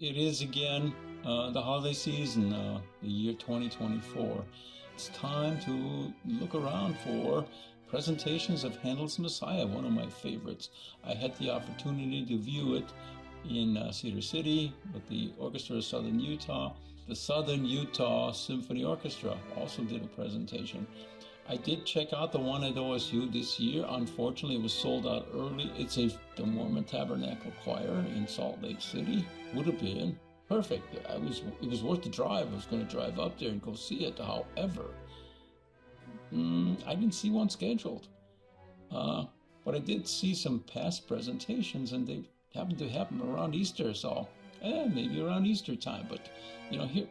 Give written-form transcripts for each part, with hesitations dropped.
it is again the holiday season, the year 2024. It's time to look around for presentations of Handel's Messiah, one of my favorites. I had the opportunity to view it in Cedar City with the Orchestra of Southern Utah. The Southern Utah Symphony Orchestra also did a presentation. I did check out the one at OSU this year. Unfortunately, it was sold out early. It's the Mormon Tabernacle Choir in Salt Lake City. Would have been perfect. It was worth the drive. I was going to drive up there and go see it. However, I didn't see one scheduled. But I did see some past presentations, and they happened to happen around Easter, so maybe around Easter time. But here.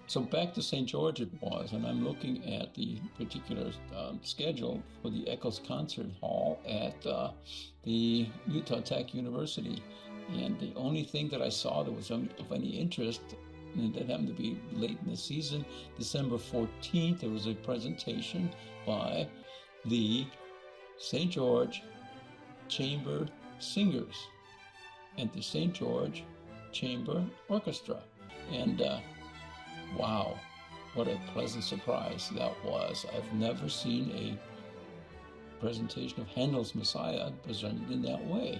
So back to St. George it was, and I'm looking at the particular schedule for the Eccles Concert Hall at the Utah Tech University. And the only thing that I saw that was of any interest, and that happened to be late in the season, December 14th, there was a presentation by the St. George Chamber Singers and the St. George Chamber Orchestra. And wow, what a pleasant surprise that was. I've never seen a presentation of Handel's Messiah presented in that way.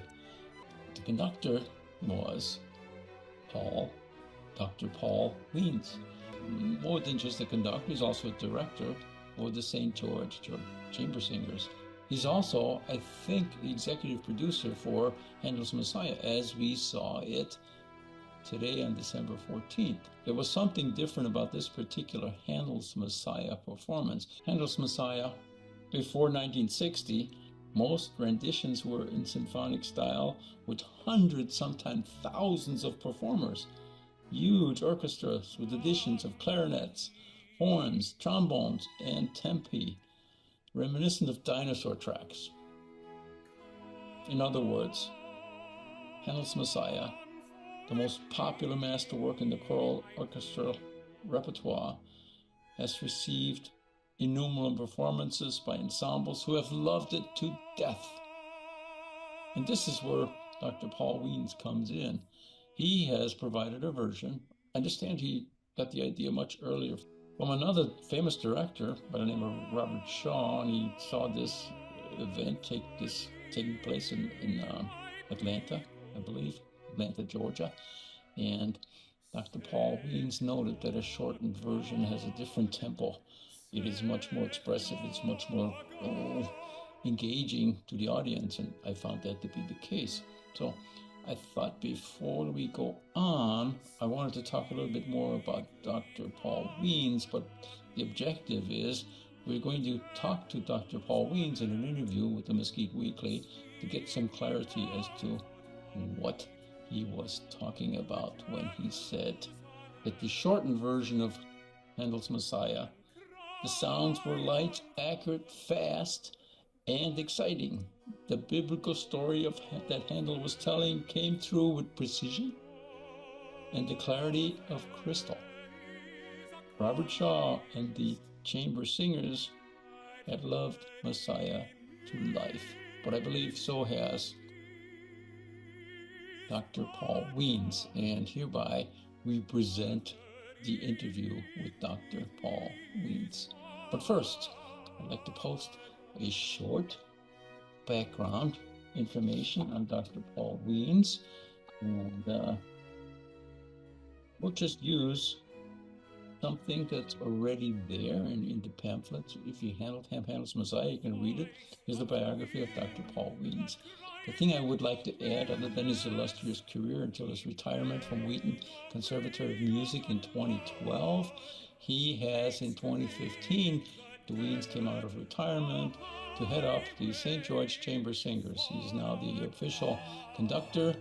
The conductor was Dr. Paul Wiens. More than just a conductor, he's also a director for the St. George Chamber Singers. He's also, I think, the executive producer for Handel's Messiah, as we saw it today on December 14th. There was something different about this particular Handel's Messiah performance. Handel's Messiah, before 1960, most renditions were in symphonic style with hundreds, sometimes thousands of performers. Huge orchestras with additions of clarinets, horns, trombones, and tempi, reminiscent of dinosaur tracks. In other words, Handel's Messiah, the most popular masterwork in the choral orchestral repertoire, has received innumerable performances by ensembles who have loved it to death. And this is where Dr. Paul Wiens comes in. He has provided a version. I understand he got the idea much earlier from another famous director by the name of Robert Shaw, and he saw this event taking place in Atlanta, I believe. Atlanta, Georgia, and Dr. Paul Wiens noted that a shortened version has a different tempo. It is much more expressive, it's much more engaging to the audience, and I found that to be the case. So I thought before we go on, I wanted to talk a little bit more about Dr. Paul Wiens, but the objective is we're going to talk to Dr. Paul Wiens in an interview with the Mesquite Weekly to get some clarity as to what he was talking about when he said that the shortened version of Handel's Messiah, the sounds were light, accurate, fast, and exciting. The biblical story that Handel was telling came through with precision and the clarity of crystal. Robert Shaw and the chamber singers had loved Messiah to life, but I believe so has Dr. Paul Wiens, and hereby we present the interview with Dr. Paul Wiens. But first, I'd like to post a short background information on Dr. Paul Wiens, and we'll just use something that's already there in the pamphlets. If you have Handel's Messiah, you can read it. Here's the biography of Dr. Paul Wiens. The thing I would like to add, other than his illustrious career until his retirement from Wheaton Conservatory of Music in 2012, he has, in 2015, the Wiens came out of retirement to head up the St. George Chamber Singers. He's now the official conductor,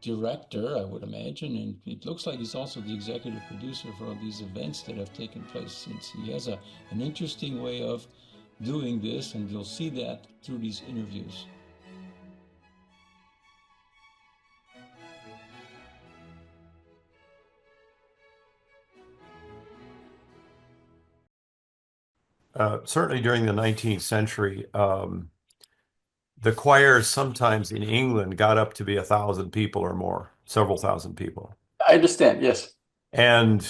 director, I would imagine, and it looks like he's also the executive producer for all these events that have taken place since. He has an interesting way of doing this, and you'll see that through these interviews. Certainly during the 19th century, the choirs sometimes in England got up to be 1,000 people or more, several thousand people. I understand. Yes. And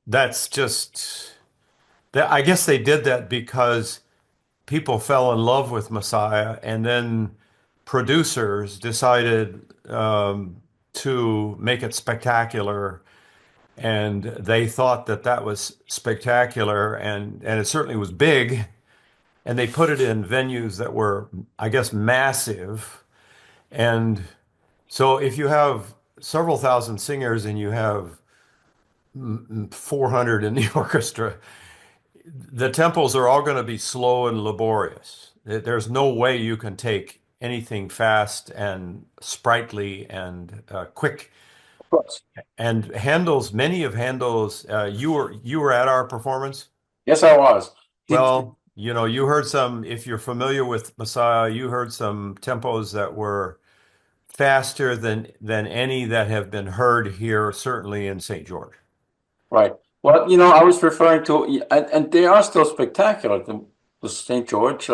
that's just that I guess they did that because people fell in love with Messiah, and then producers decided to make it spectacular, and they thought that that was spectacular, and it certainly was big, and they put it in venues that were, I guess, massive. And so if you have several thousand singers and you have 400 in the orchestra, the tempos are all going to be slow and laborious. There's no way you can take anything fast and sprightly and quick. Of course. And Handel's, many of Handel's, you were at our performance. Yes, I was. Did Well, you heard some. If you're familiar with Messiah, you heard some tempos that were faster than any that have been heard here, certainly in St. George. Right. Well, I was referring to, and they are still spectacular. The St. George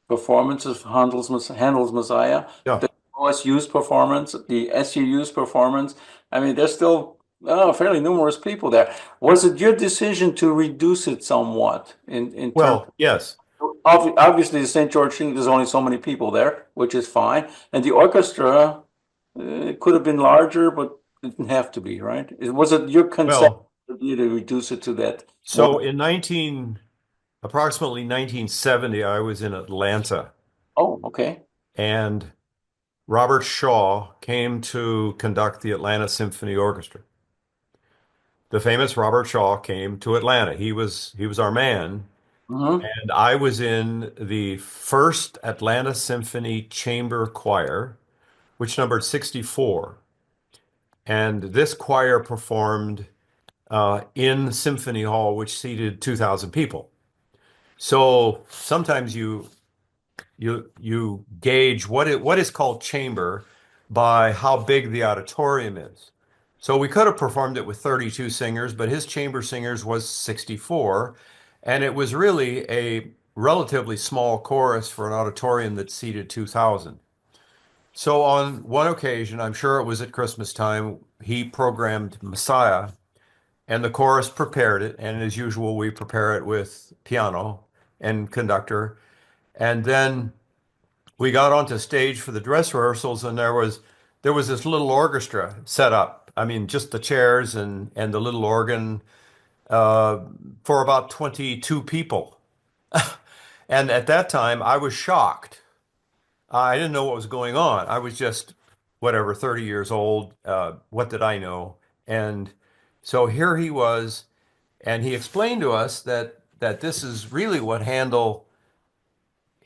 performance of Handel's Messiah, Yeah. the OSU's performance, the SUU's performance. I mean, there's still fairly numerous people there. Was it your decision to reduce it somewhat in terms? Well, yes. Obviously, the St. George thing, there's only so many people there, which is fine. And the orchestra could have been larger, but it didn't have to be, right? Was it your consent Well, to reduce it to that one? so in approximately 1970, I was in Atlanta, Oh, okay. and Robert Shaw came to conduct the Atlanta Symphony Orchestra. The famous Robert Shaw came to Atlanta. He was our man, Hmm. and I was in the first Atlanta Symphony Chamber Choir, which numbered 64. And this choir performed in Symphony Hall, which seated 2,000 people. So sometimes you gauge what is called chamber by how big the auditorium is. So we could have performed it with 32 singers, but his chamber singers was 64, and it was really a relatively small chorus for an auditorium that seated 2,000. So on one occasion, I'm sure it was at Christmas time, he programmed Messiah, and the chorus prepared it, and as usual, we prepare it with piano and conductor. And then we got onto stage for the dress rehearsals, and there was this little orchestra set up. I mean, just the chairs and the little organ uh, for about 22 people. And at that time, I was shocked. I didn't know what was going on. I was just whatever, 30 years old. What did I know? And so here he was, and he explained to us that this is really what Handel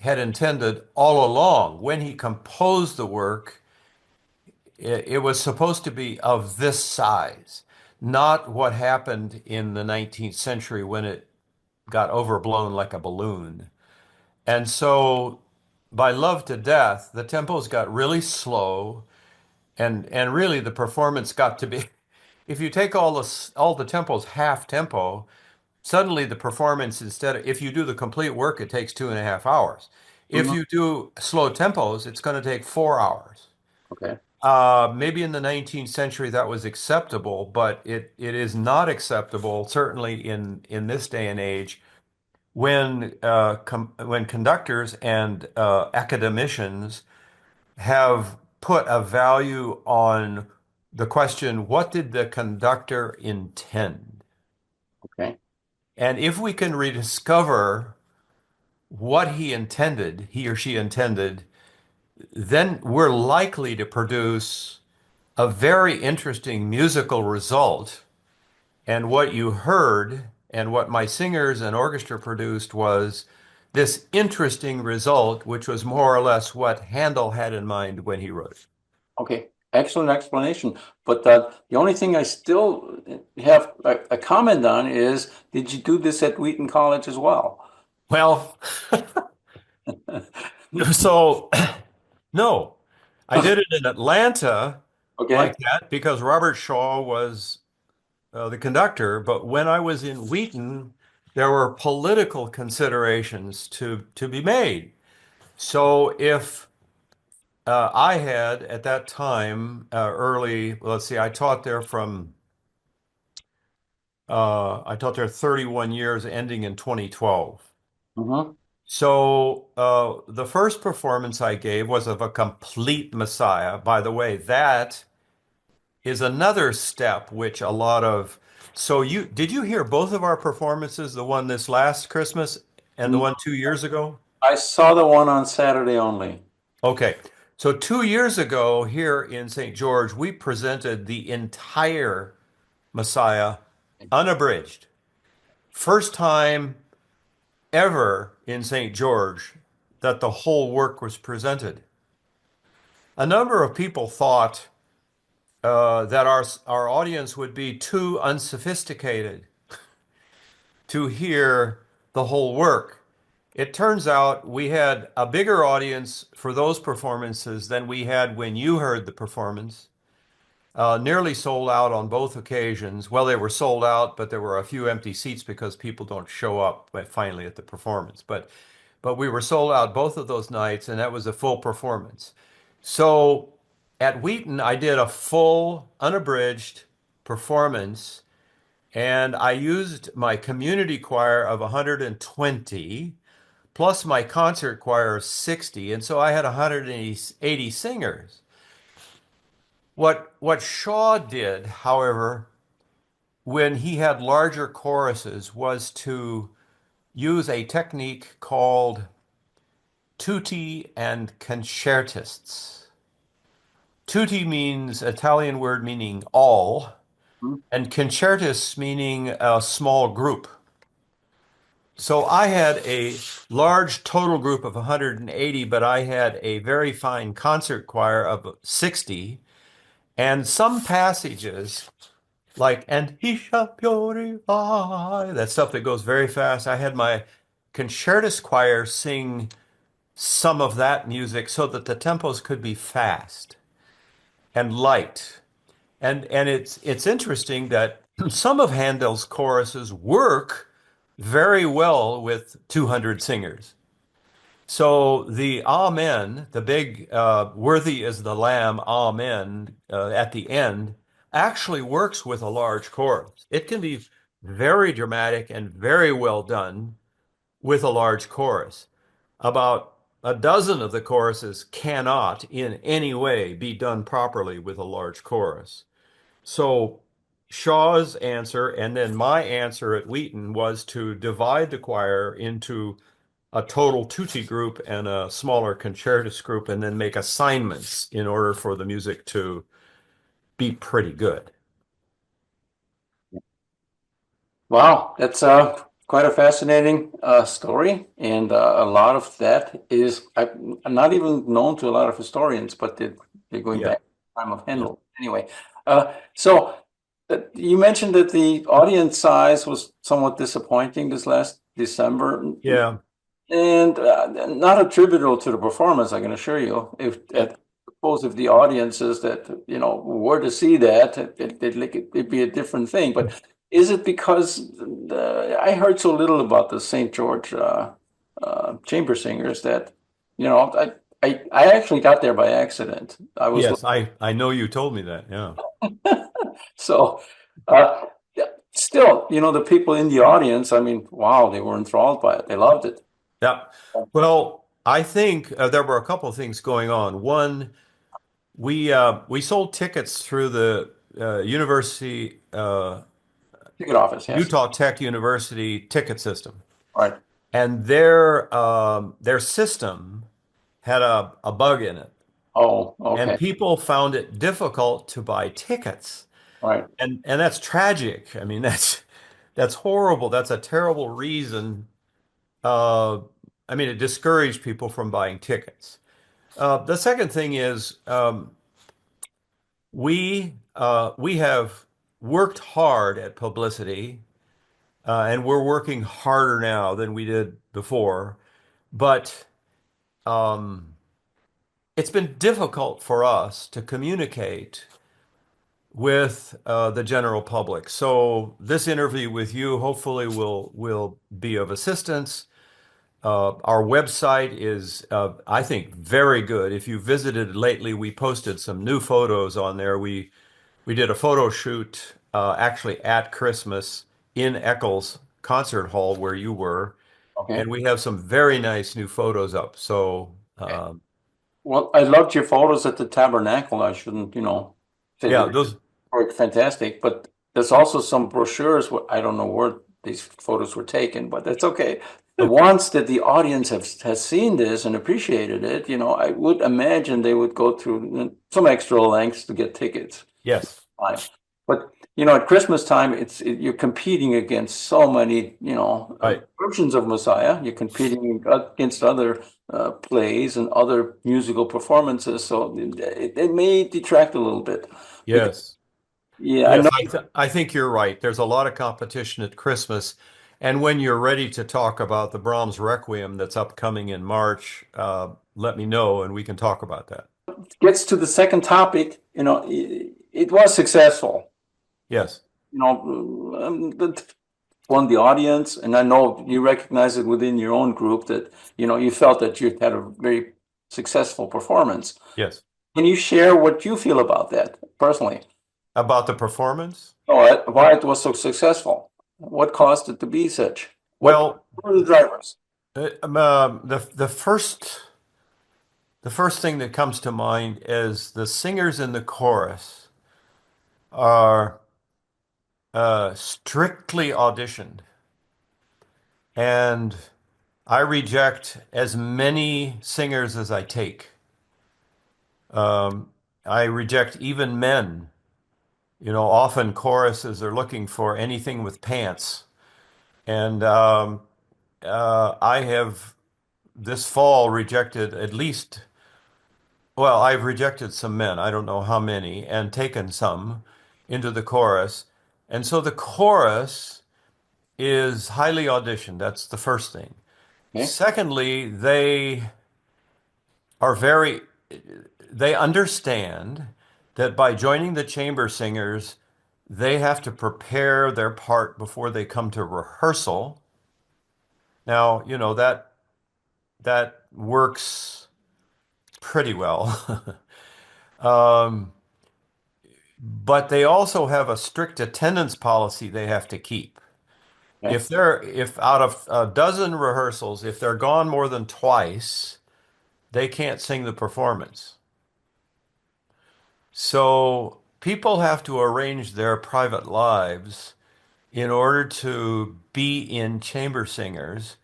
had intended all along. When he composed the work, it was supposed to be of this size, not what happened in the 19th century when it got overblown like a balloon. And so by Love to Death, the tempos got really slow, and really the performance got to be if you take all the tempos half tempo, suddenly the performance, instead of, if you do the complete work, it takes 2.5 hours. If Hmm. you do slow tempos, it's going to take 4 hours. Okay. Maybe in the 19th century that was acceptable, but it is not acceptable, certainly in this day and age, when conductors and academicians have put a value on the question, what did the conductor intend? Okay. And if we can rediscover what he or she intended, then we're likely to produce a very interesting musical result. And what you heard and what my singers and orchestra produced was this interesting result, which was more or less what Handel had in mind when he wrote it. Okay. Excellent explanation. But the only thing I still have a comment on is, did you do this at Wheaton College as well? Well, so no, I did it in Atlanta like Okay. that because Robert Shaw was the conductor. But when I was in Wheaton, there were political considerations to be made. So if I had at that time early, let's see, I taught there 31 years, ending in 2012. Hmm. So the first performance I gave was of a complete Messiah. By the way, that is another step which a lot of. So you did you hear both of our performances, the one this last Christmas and the one 2 years ago? I saw the one on Saturday only. Okay. So 2 years ago here in St. George, we presented the entire Messiah unabridged. First time ever in St. George that the whole work was presented. A number of people thought that our audience would be too unsophisticated to hear the whole work. It turns out we had a bigger audience for those performances than we had when you heard the performance. Nearly sold out on both occasions. Well, they were sold out, but there were a few empty seats because people don't show up finally at the performance. But we were sold out both of those nights, and that was a full performance. So at Wheaton, I did a full, unabridged performance, and I used my community choir of 120 plus my concert choir of 60, and so I had 180 singers. What Shaw did, however, when he had larger choruses, was to use a technique called tutti and concertists. Tutti means Italian word meaning all, and concertists meaning a small group. So I had a large total group of 180, but I had a very fine concert choir of 60, and some passages like "and he shall purify," that stuff that goes very fast. I had my concertist choir sing some of that music so that the tempos could be fast and light. And it's interesting that some of Handel's choruses work very well with 200 singers. So the Amen, the big "Worthy is the Lamb," Amen at the end, actually works with a large chorus. It can be very dramatic and very well done with a large chorus. About a dozen of the choruses cannot in any way be done properly with a large chorus. So Shaw's answer and then my answer at Wheaton was to divide the choir into a total tutti group and a smaller concertus group and then make assignments in order for the music to be pretty good. Wow, that's quite a fascinating story, and a lot of that is I'm not even known to a lot of historians, but they're going Yeah. back to the time of Yeah. Handel. Anyway, so you mentioned that the audience size was somewhat disappointing this last December. Yeah. And not attributable to the performance, I can assure you. If Yeah. suppose if the audiences that were to see that, it'd be a different thing. But is it because I heard so little about the St. George chamber singers that I actually got there by accident. I was Yes, I know you told me that. Yeah. so uh, yeah, still, the people in the audience. I mean, wow, they were enthralled by it. They loved it. Yeah. Well, I think there were a couple of things going on. One, we sold tickets through the university Ticket office, yes. Utah Tech University ticket system, Right. and their system had a bug in it, Oh, and okay. people found it difficult to buy tickets, Right. and that's tragic. I mean, that's horrible. That's a terrible reason. Uh, I mean, it discouraged people from buying tickets. The second thing is we have worked hard at publicity, and we're working harder now than we did before. But um, it's been difficult for us to communicate with the general public. So this interview with you hopefully will be of assistance. Our website is, I think, very good. If you visited lately, we posted some new photos on there. We did a photo shoot actually at Christmas in Eccles Concert Hall where you were, Okay. and we have some very nice new photos up. So, Well, I loved your photos at the Tabernacle. I shouldn't, say they yeah, those, were fantastic, but there's also some brochures. I don't know where these photos were taken, but that's okay. Once that the audience has seen this and appreciated it, I would imagine they would go through some extra lengths to get tickets. yes, Fine. But at Christmas time, you're competing against so many, right, versions of Messiah. You're competing against other plays and other musical performances, so it may detract a little bit. Because, yes. yeah, I Yes, know. I think you're right. There's a lot of competition at Christmas. And when you're ready to talk about the Brahms Requiem that's upcoming in March, let me know and we can talk about that. Gets to the second topic. It was successful. Yes, That won the audience, and I know you recognize it within your own group that you felt that you had a very successful performance. yes. Can you share what you feel about that personally? About the performance? Why it was so successful? What caused it to be such? What Well, were the drivers? the first thing that comes to mind is the singers in the chorus are strictly auditioned, and I reject as many singers as I take. I reject even men. Often choruses are looking for anything with pants. And I have this fall rejected at least, well, I've rejected some men, I don't know how many, and taken some into the chorus. And so the chorus is highly auditioned. That's the first thing. Okay. Secondly, are very, they understand that by joining the chamber singers, they have to prepare their part before they come to rehearsal. Now, that works pretty well. Um, but they also have a strict attendance policy they have to keep. Okay. If out of a dozen rehearsals, if they're gone more than twice, they can't sing the performance. So people have to arrange their private lives in order to be in chamber singers.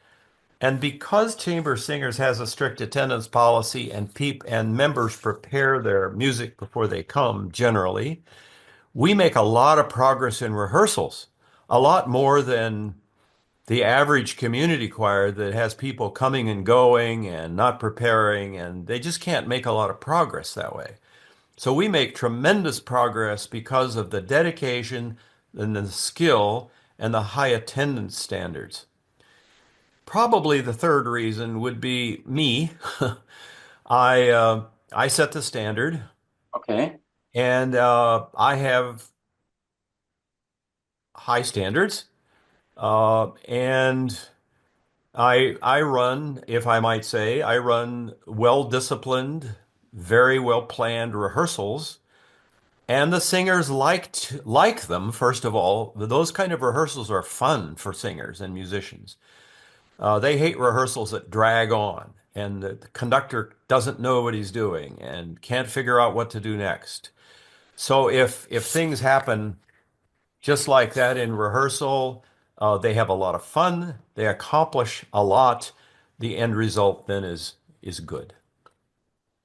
And because chamber singers has a strict attendance policy and members prepare their music before they come generally, we make a lot of progress in rehearsals, a lot more than the average community choir that has people coming and going and not preparing, and they just can't make a lot of progress that way. So we make tremendous progress because of the dedication and the skill and the high attendance standards. Probably the third reason would be me. I set the standard, Okay. and I have high standards, and I run, if I might say, I run well-disciplined, very well-planned rehearsals. And the singers like them, first of all. Those kind of rehearsals are fun for singers and musicians. They hate rehearsals that drag on and the conductor doesn't know what he's doing and can't figure out what to do next. So if things happen just like that in rehearsal, they have a lot of fun, they accomplish a lot. The end result then is good.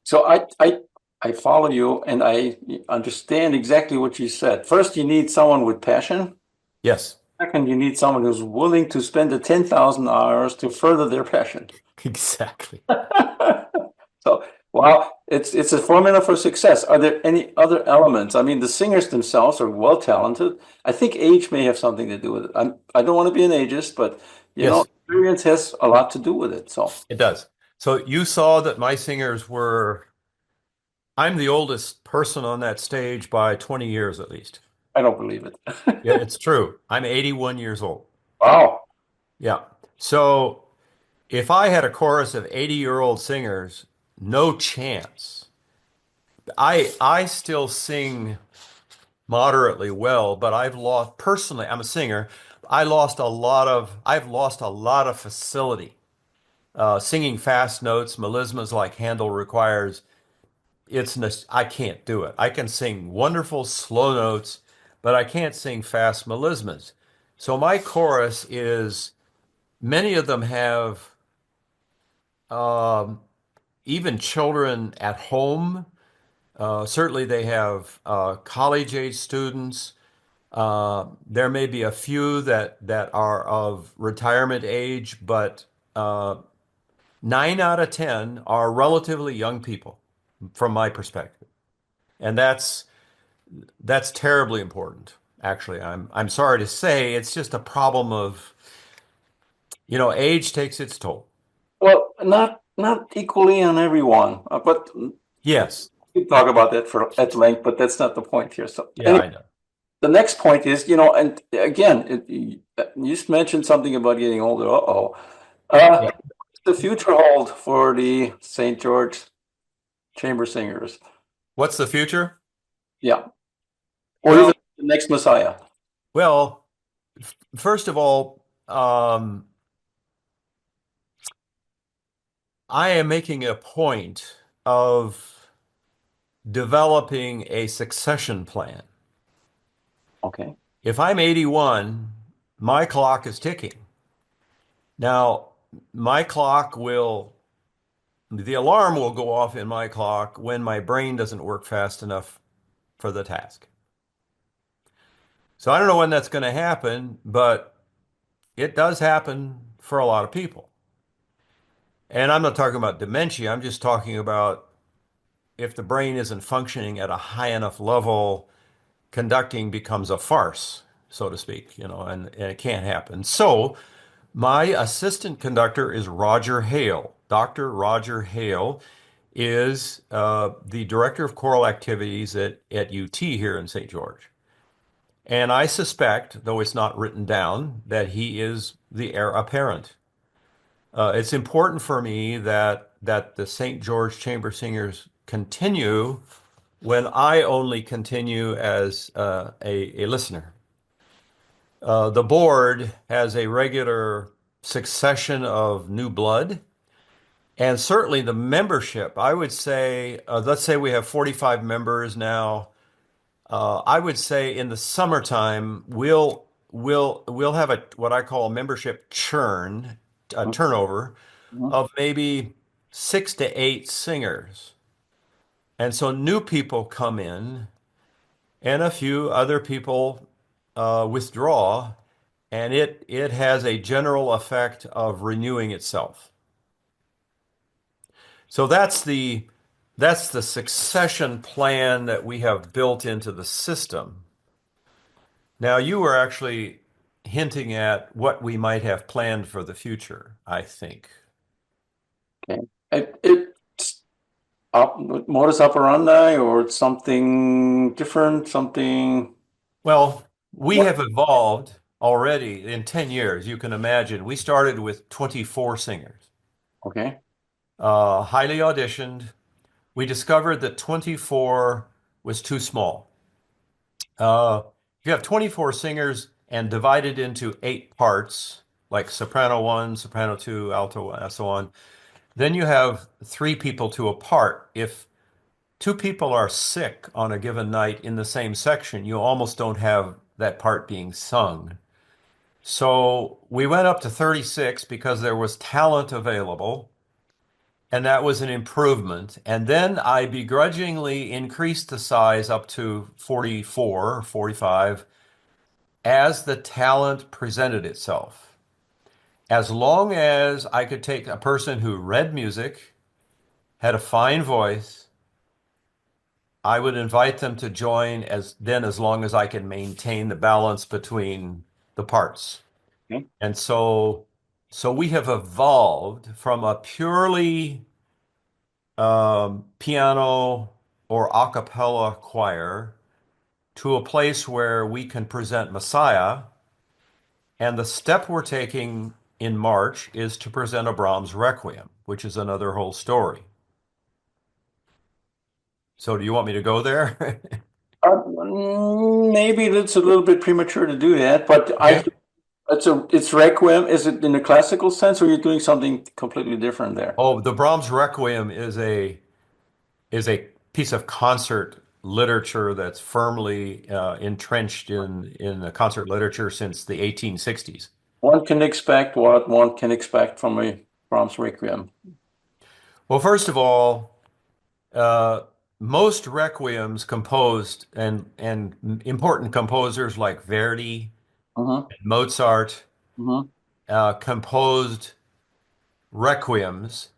So I follow you and I understand exactly what you said. First, you need someone with passion. Yes, Second, you need someone who's willing to spend the 10,000 hours to further their passion. exactly. So, wow, it's a formula for success. Are there any other elements? I mean, the singers themselves are well talented. I think age may have something to do with it. I don't want to be an ageist, but Yes, experience has a lot to do with it. So it does. So you saw that my singers were, I'm the oldest person on that stage by 20 years at least. I don't believe it. Yeah, it's true. I'm 81 years old. Wow. Yeah. So If I had a chorus of 80-year-old singers, no chance. I still sing moderately well, but I've lost personally, I'm a singer. I've lost a lot of facility. Singing fast notes, melismas like Handel requires, I can't do it. I can sing wonderful slow notes, but I can't sing fast melismas. So my chorus is many of them have um, even children at home. Certainly, they have college-age students. There may be a few that are of retirement age, but 9 out of 10 are relatively young people, from my perspective, and that's terribly important. Actually, I'm sorry to say, it's just a problem of, age takes its toll. Well, not equally on everyone, but Yes. we talk about that for at length, but that's not the point here. So Yeah, anyway, I know. the next point is, and again, you just mentioned something about getting older. Uh-oh. Yeah. What's the future hold for the St. George Chamber Singers? What's the future? Yeah. Or even Well, the next Messiah. well, first of all, I am making a point of developing a succession plan. Okay. If I'm 81, my clock is ticking. Now, my clock will, the alarm will go off in my clock when my brain doesn't work fast enough for the task. So I don't know when that's going to happen, but it does happen for a lot of people. And I'm not talking about dementia, I'm just talking about if the brain isn't functioning at a high enough level, conducting becomes a farce, so to speak, and it can't happen. So my assistant conductor is Roger Hale. Dr. Roger Hale is the director of choral activities at UT here in St. George. And I suspect, though it's not written down, that he is the heir apparent. It's important for me that the St. George Chamber Singers continue when I only continue as a listener. The board has a regular succession of new blood, and certainly the membership. I would say, let's say we have 45 members now. I would say in the summertime we'll have a what I call membership churn, a turnover Mhm. of maybe 6 to 8 singers. And so new people come in and a few other people withdraw, and it has a general effect of renewing itself. So that's the succession plan that we have built into the system. Now, you were actually hinting at what we might have planned for the future, I think. Okay. It's modus operandi or it's something different, something. Well, we What? have evolved already in 10 years. You can imagine. We started with 24 singers, Okay. highly auditioned. We discovered that 24 was too small. If you have 24 singers and divided into 8 parts, like soprano one, soprano two, alto one, and so on, then you have 3 people to a part. If 2 people are sick on a given night in the same section, you almost don't have that part being sung. So we went up to 36 because there was talent available, and that was an improvement. And then I begrudgingly increased the size up to 44 or 45 as the talent presented itself. As long as I could take a person who read music, had a fine voice, I would invite them to join as long as I can maintain the balance between the parts. Okay. And so we have evolved from a purely piano or a cappella choir to a place where we can present Messiah. And the step we're taking in March is to present a Brahms Requiem, which is another whole story. So do you want me to go there? Maybe it's a little bit premature to do that, but Okay. it's Requiem. Is it in a classical sense, or you're doing something completely different there? Oh, the Brahms Requiem is a piece of concert literature that's firmly entrenched in the concert literature since the 1860s. One can expect what one can expect from a Brahms Requiem. Well, first of all, uh, most requiems composed and important composers like Verdi Hmm. and Mozart Hmm. composed requiems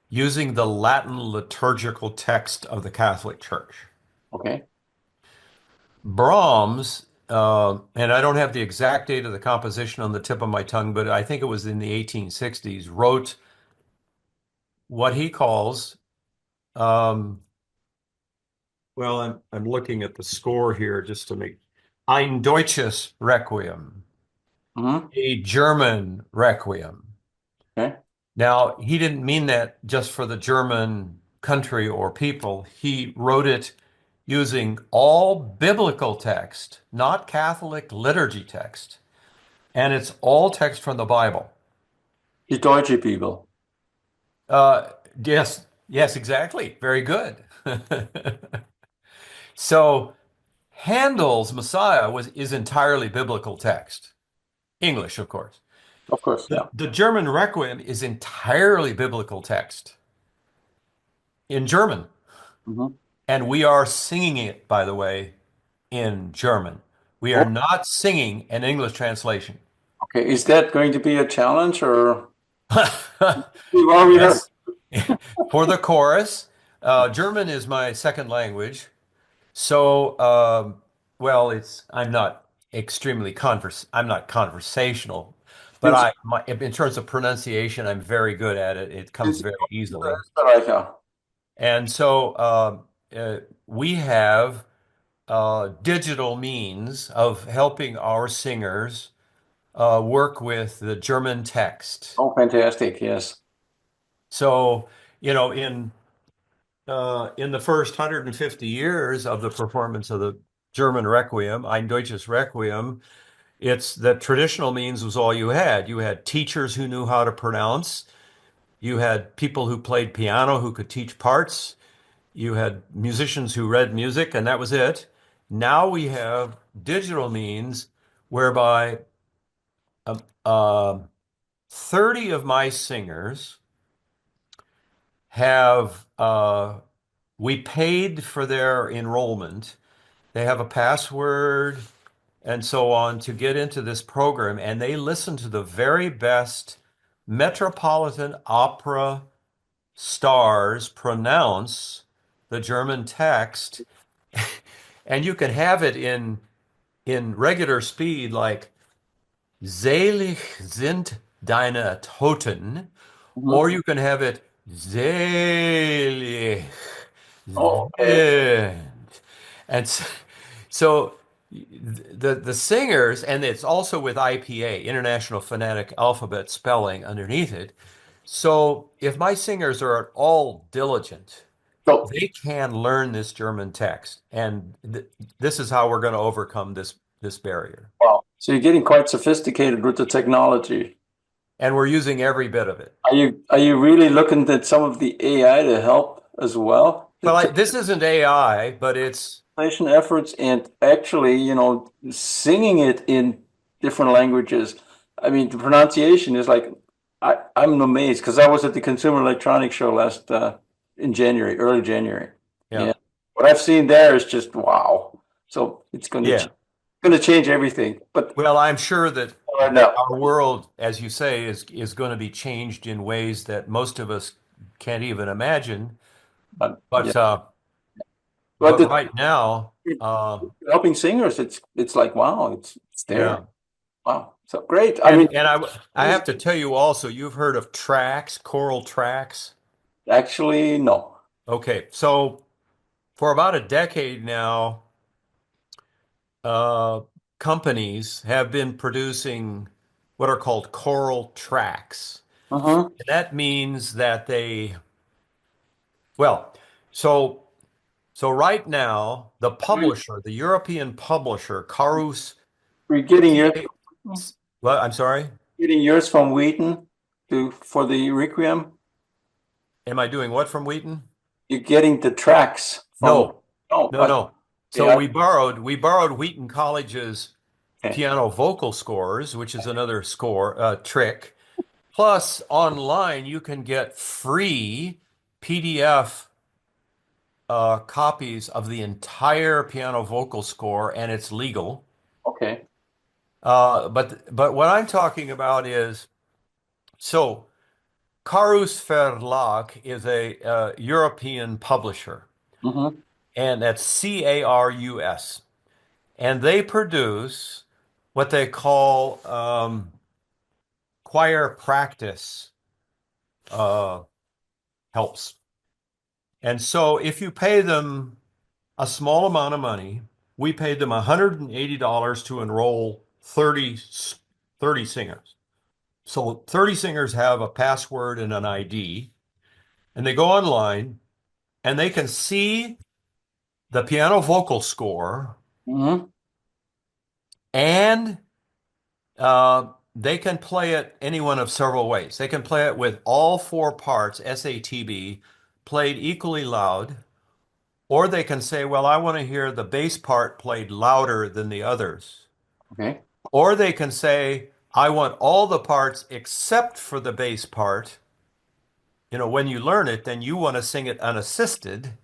using the Latin liturgical text of the Catholic Church. Okay. Brahms, and I don't have the exact date of the composition on the tip of my tongue, but I think it was in the 1860s, wrote what he calls, um, well, I'm looking at the score here just to make Ein deutsches Requiem, Hmm. a German Requiem. Okay. Now, he didn't mean that just for the German country or people. He wrote it using all biblical text, not Catholic liturgy text. And it's all text from the Bible. Die Deutsche Bibel. Uh, yes, yes, exactly. Very good. So Handel's Messiah is entirely biblical text. English, of course. Of course, yeah. The German Requiem is entirely biblical text in German. Hmm. And we are singing it, by the way, in German. We are Oh, not singing an English translation. okay. Is that going to be a challenge, or are we there? Yes. For the chorus, German is my second language. So, well, I'm not I'm not conversational, but It's, in terms of pronunciation, I'm very good at it. It comes it's very easily. Österreicher. And so, we have digital means of helping our singers work with the German text. Oh, fantastic. Yes. So, you know, in the first 150 years of the performance of the German Requiem, Ein deutsches Requiem, it's that traditional means was all you had. You had teachers who knew how to pronounce. You had people who played piano who could teach parts. You had musicians who read music, and that was it. Now we have digital means whereby um, uh, 30 of my singers have, we paid for their enrollment. They have a password and so on to get into this program, and they listen to the very best Metropolitan Opera stars pronounce the German text, and you can have it in regular speed, like Selig sind deine Toten, Hmm. or you can have it Selig Oh, okay. sind. And so the singers, and it's also with IPA, International Phonetic Alphabet spelling underneath it. So if my singers are at all diligent, So, they can learn this German text, and this is how we're going to overcome this barrier. wow. So you're getting quite sophisticated with the technology. And we're using every bit of it. Are you really looking at some of the AI to help as well? The Well, this isn't AI, but it's translation efforts and actually, singing it in different languages. I mean, the pronunciation is like I'm amazed because I was at the Consumer Electronics Show last in January, early January. yeah, And what I've seen there is just wow. So it's yeah. going to change everything. But Well, I'm sure that right now, our world, as you say, is going to be changed in ways that most of us can't even imagine. yeah. But But but right now, helping singers, it's like wow, it's there. yeah. Wow, so great. I mean, And I have to tell you also, you've heard of tracks, choral tracks. actually, no. Okay, so for about a decade now, uh, companies have been producing what are called choral tracks. Uh-huh. And that means that well, so so right now, the publisher, the European publisher, Carus, We're getting yours. C-A, well, I'm sorry, Getting yours from Wheaton for the Requiem. am I doing what from Wheaton? You're getting the tracks from. No, Oh, no. okay. So we borrowed Wheaton College's Okay. piano vocal scores, which is another trick. Plus, online you can get free PDF copies of the entire piano vocal score, and it's legal. Okay. But what I'm talking about is so Carus Verlag is a European publisher, Mm-hmm. and that's Carus, and they produce what they call choir practice uh, helps. And so if you pay them a small amount of money, we paid them $180 to enroll 30 singers. So 30 singers have a password and an ID, and they go online and they can see the piano vocal score, Mm-hmm. and they can play it any one of several ways. They can play it with all four parts, SATB, played equally loud, or they can say, well, I want to hear the bass part played louder than the others. Okay. Or they can say, I want all the parts except for the bass part. When you learn it, then you want to sing it unassisted.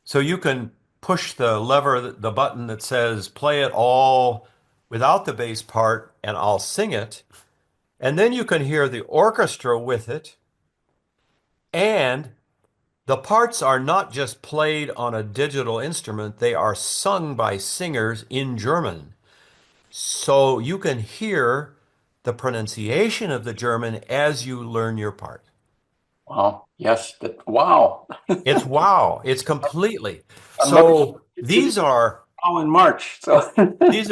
So you can push the lever, the button that says play it all without the bass part, and I'll sing it. And then you can hear the orchestra with it. And the parts are not just played on a digital instrument, they are sung by singers in German. So you can hear the pronunciation of the German as you learn your part. Wow. Yes. Wow. It's wow. It's completely. I'm looking So to the these are now in March. So these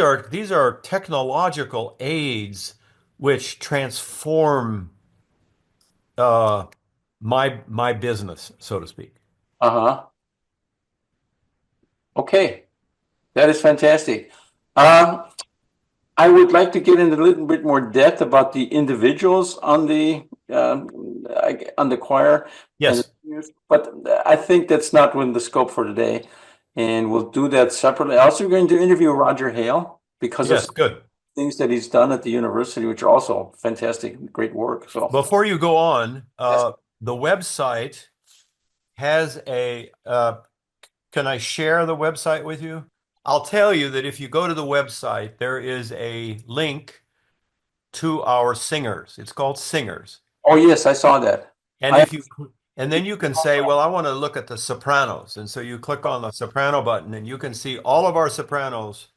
are technological aids which transform uh, my business, so to speak. uh-huh. Okay. That is fantastic. Um, I would like to get into a little bit more depth about the individuals on the choir and the Yes, singers, but I think that's not within the scope for today, and we'll do that separately. Also, we're going to interview Roger Hale because of yes, some good. things that he's done at the university, which are also fantastic, great work. So, Before you go on, yes. the website has can I share the website with you? I'll tell you that if you go to the website, there is a link to our singers. It's called Singers. Oh, yes, I saw that. And I if you and then you can say, well, I want to look at the sopranos. And so you click on the soprano button and you can see all of our sopranos.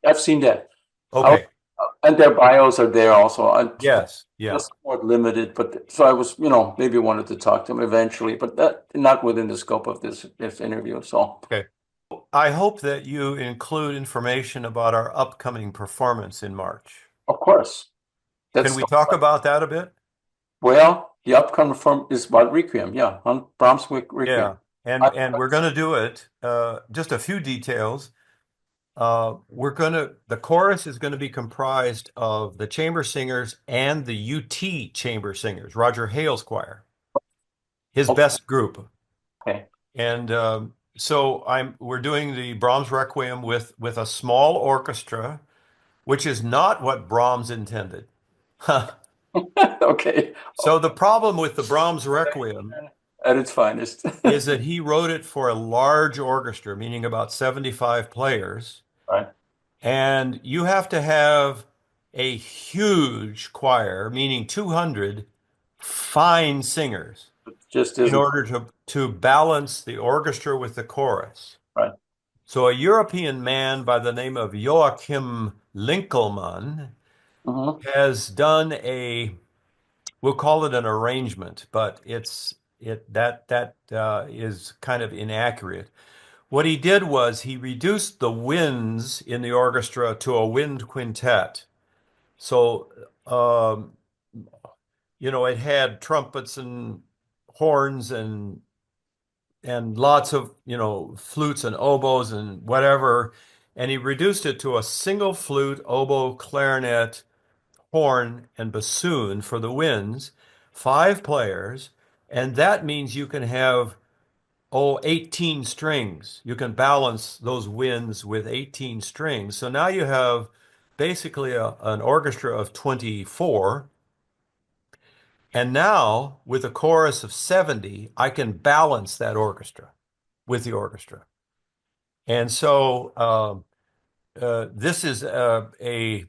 I've seen that. Okay. And their bios are there also. Yes. Yeah. Just somewhat limited, but so I was, maybe wanted to talk to him eventually, but that not within the scope of this interview. So, Okay. I hope that you include information about our upcoming performance in March. of course, Can we talk about that a bit? well, the upcoming film is about Requiem, yeah, on Brahms Requiem. Yeah. And we're going to do it. Just a few details. The chorus is going to be comprised of the chamber singers and the UT chamber singers, Roger Hale's choir, his Okay. best group. Okay. And so we're doing the Brahms Requiem with a small orchestra, which is not what Brahms intended. Okay. So the problem with the Brahms Requiem At its finest. is that he wrote it for a large orchestra, meaning about 75 players. Right. And you have to have a huge choir, meaning 200 fine singers, Just in isn't order to balance the orchestra with the chorus. right. So a European man by the name of Joachim Linkelmann Mhm. has done we'll call it an arrangement, but that is kind of inaccurate. What he did was he reduced the winds in the orchestra to a wind quintet. So um, it had trumpets and horns and lots of, flutes and oboes and whatever. And he reduced it to a single flute, oboe, clarinet, horn, and bassoon for the winds, 5 players. And that means you can have, 18 strings. You can balance those winds with 18 strings. So now you have basically an orchestra of 24. And now, with a chorus of 70, I can balance that orchestra with the orchestra. And so this is a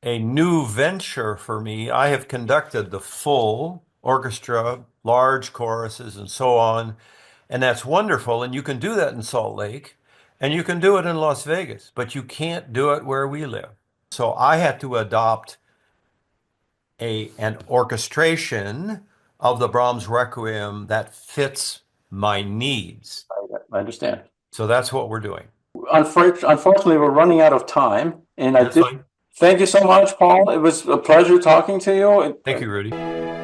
new venture for me. I have conducted the full orchestra, large choruses, and so on. And that's wonderful. And you can do that in Salt Lake, and you can do it in Las Vegas, but you can't do it where we live. So I had to adopt an orchestration of the Brahms Requiem that fits my needs. I understand. So that's what we're doing. Unfortunately, we're running out of time, and That's fine. Thank you so much, Paul. It was a pleasure talking to you. Thank you, Rudy.